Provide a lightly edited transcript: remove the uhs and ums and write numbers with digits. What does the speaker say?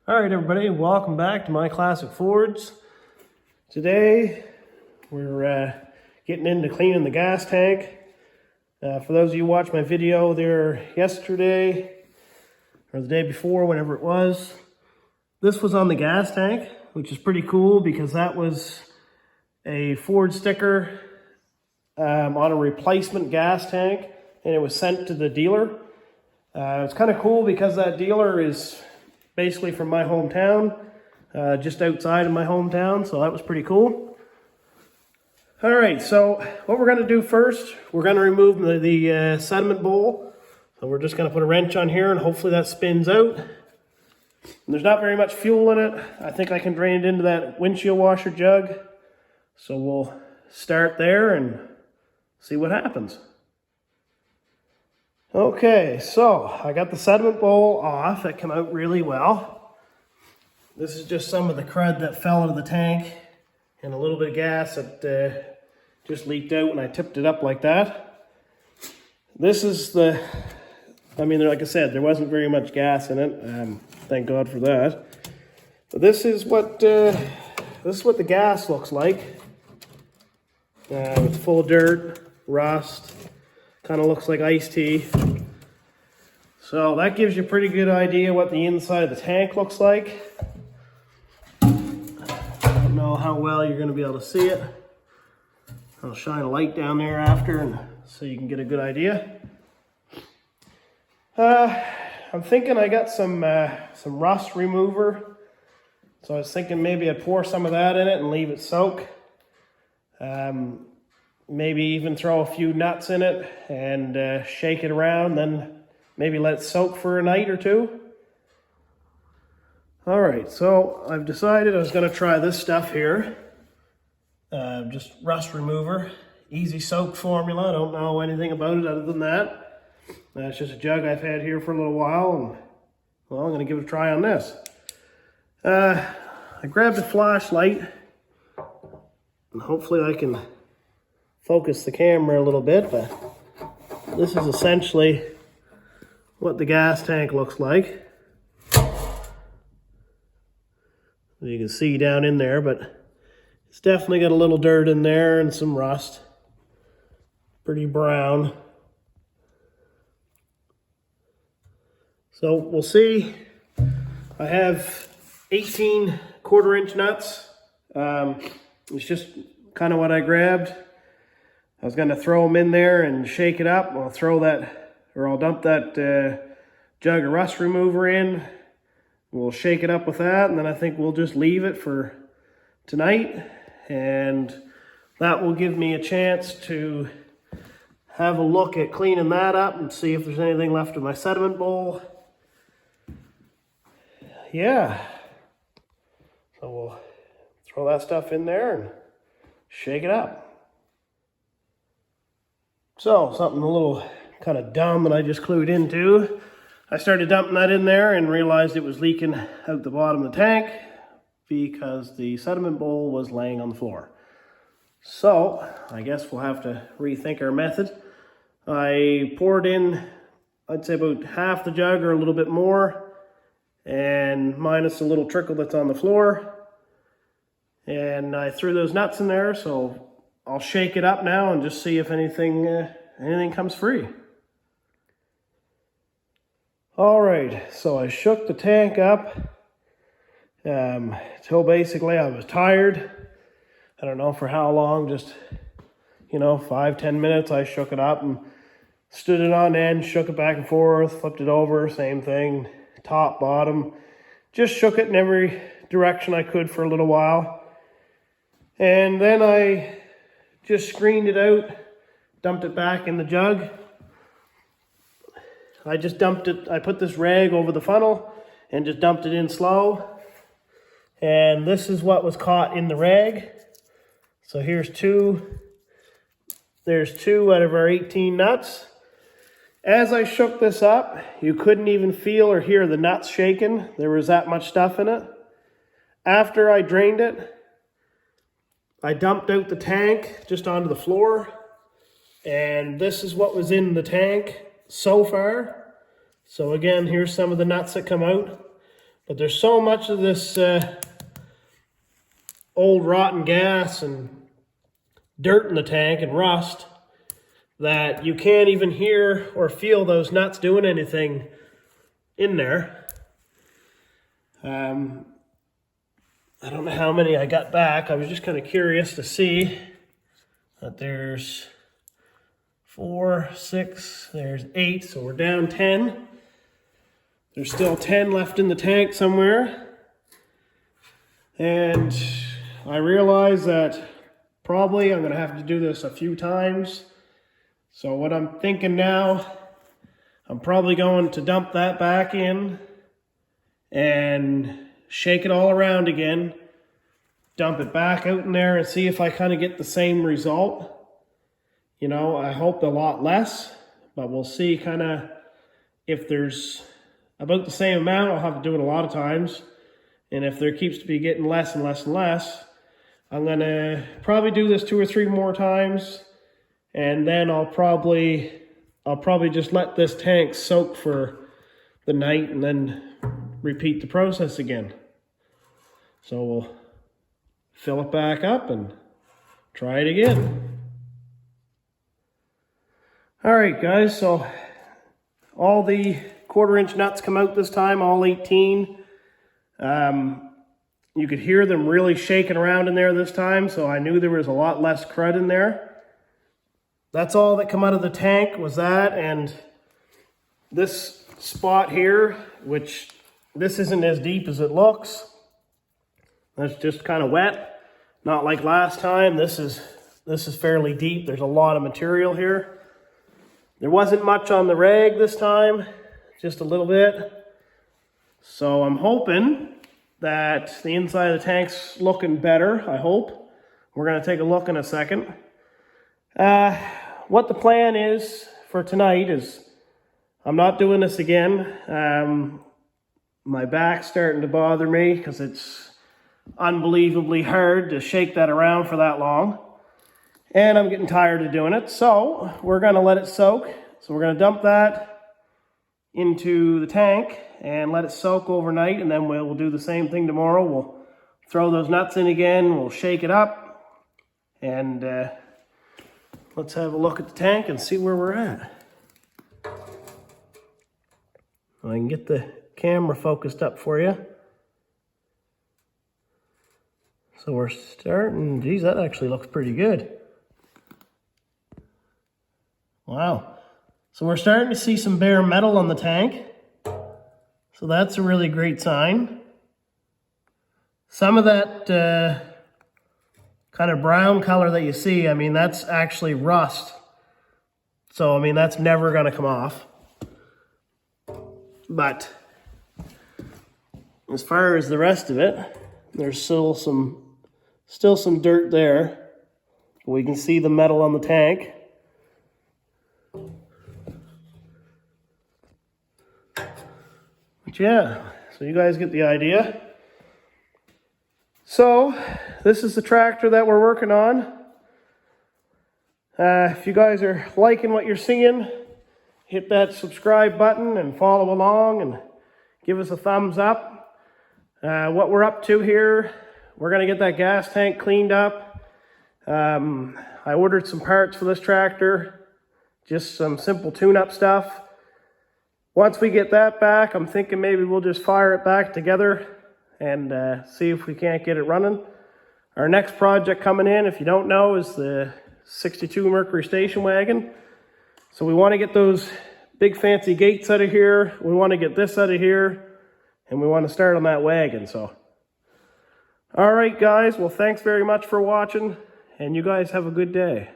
All right, everybody, welcome back to My Classic Fords. Today, we're getting into cleaning the gas tank. For those of you who watched my video there yesterday, or the day before, whenever it was, this was on the gas tank, which is pretty cool because that was a Ford sticker on a replacement gas tank, and it was sent to the dealer. It's kind of cool because that dealer is basically from my hometown, just outside of my hometown, so that was pretty cool. All right, so what we're gonna do first, we're gonna remove the sediment bowl. So we're just gonna put a wrench on here and hopefully that spins out. And there's not very much fuel in it. I think I can drain it into that windshield washer jug. So we'll start there and see what happens. Okay, so I got the sediment bowl off. It came out really well. This is just some of the crud that fell into the tank and a little bit of gas that just leaked out when I tipped it up like that. This is like I said, there wasn't very much gas in it. Thank God for that. But this is what the gas looks like. It's full of dirt, rust. Kind of looks like iced tea. So that gives you a pretty good idea what the inside of the tank looks like. I don't know how well you're going to be able to see it. I'll shine a light down there after and so you can get a good idea. I'm thinking I got some rust remover. So I was thinking maybe I'd pour some of that in it and leave it soak. Maybe even throw a few nuts in it and shake it around, then maybe let it soak for a night or two. All right, so I've decided I was going to try this stuff here. Just rust remover, easy soak formula. I don't know anything about it other than that. It's just a jug I've had here for a little while, and well, I'm going to give it a try on this. I grabbed a flashlight, and hopefully I can focus the camera a little bit, but this is essentially what the gas tank looks like. You can see down in there, but it's definitely got a little dirt in there and some rust. Pretty brown. So we'll see. I have 18 quarter-inch nuts. It's just kind of what I grabbed. I was going to throw them in there and shake it up. I'll dump that jug of rust remover in. We'll shake it up with that, and then I think we'll just leave it for tonight. And that will give me a chance to have a look at cleaning that up and see if there's anything left in my sediment bowl. Yeah. So we'll throw that stuff in there and shake it up. So, something a little kind of dumb that I just clued into. I started dumping that in there and realized it was leaking out the bottom of the tank because the sediment bowl was laying on the floor. So, I guess we'll have to rethink our method. I poured in, I'd say about half the jug or a little bit more, and minus a little trickle that's on the floor. And I threw those nuts in there, so I'll shake it up now and just see if anything comes free. All right, so I shook the tank up till basically I was tired. I don't know for how long, just 5-10 minutes. I shook it up and stood it on end, shook it back and forth, flipped it over, same thing, top, bottom. Just shook it in every direction I could for a little while. And then I just screened it out, dumped it back in the jug. I just dumped it, I put this rag over the funnel and just dumped it in slow. And this is what was caught in the rag. So there's two out of our 18 nuts. As I shook this up, you couldn't even feel or hear the nuts shaking. There was that much stuff in it. After I drained it, I dumped out the tank just onto the floor, and this is what was in the tank so far. So again, here's some of the nuts that come out. But there's so much of this old rotten gas and dirt in the tank and rust that you can't even hear or feel those nuts doing anything in there. I don't know how many I got back. I was just kind of curious to see that there's 4, 6, there's 8, so we're down 10. There's still 10 left in the tank somewhere. And I realize that probably I'm going to have to do this a few times. So what I'm thinking now, I'm probably going to dump that back in and shake it all around again, dump it back out in there and see if I kind of get the same result. You know, I hope a lot less, but we'll see kind of if there's about the same amount. I'll have to do it a lot of times. And if there keeps to be getting less and less and less, I'm going to probably do this 2 or 3 more times. And then I'll probably just let this tank soak for the night and then repeat the process again. So we'll fill it back up and try it again. All right, guys, so all the 1/4 inch nuts come out this time, all 18. You could hear them really shaking around in there this time, so I knew there was a lot less crud in there. That's all that come out of the tank was that, and this spot here, which this isn't as deep as it looks. That's just kind of wet, not like last time. This is fairly deep. There's a lot of material here. There wasn't much on the rag this time, just a little bit. So I'm hoping that the inside of the tank's looking better, I hope. We're going to take a look in a second. What the plan is for tonight is I'm not doing this again. My back's starting to bother me because it's unbelievably hard to shake that around for that long. And I'm getting tired of doing it. So we're going to let it soak. So we're going to dump that into the tank and let it soak overnight. And then we'll do the same thing tomorrow. We'll throw those nuts in again. We'll shake it up. And let's have a look at the tank and see where we're at. I can get the camera focused up for you. So we're starting, geez, that actually looks pretty good. Wow. So we're starting to see some bare metal on the tank. So that's a really great sign. Some of that kind of brown color that you see, I mean, that's actually rust. So, I mean, that's never going to come off. But as far as the rest of it, there's still some dirt there. We can see the metal on the tank. But yeah, so you guys get the idea. So this is the tractor that we're working on. If you guys are liking what you're seeing, hit that subscribe button and follow along and give us a thumbs up. What we're up to here, we're going to get that gas tank cleaned up. I ordered some parts for this tractor, just some simple tune-up stuff. Once we get that back, I'm thinking maybe we'll just fire it back together and see if we can't get it running. Our next project coming in, if you don't know, is the 62 Mercury station wagon. So we want to get those big fancy gates out of here. We want to get this out of here. And we want to start on that wagon. So, all right, guys. Well, thanks very much for watching. And you guys have a good day.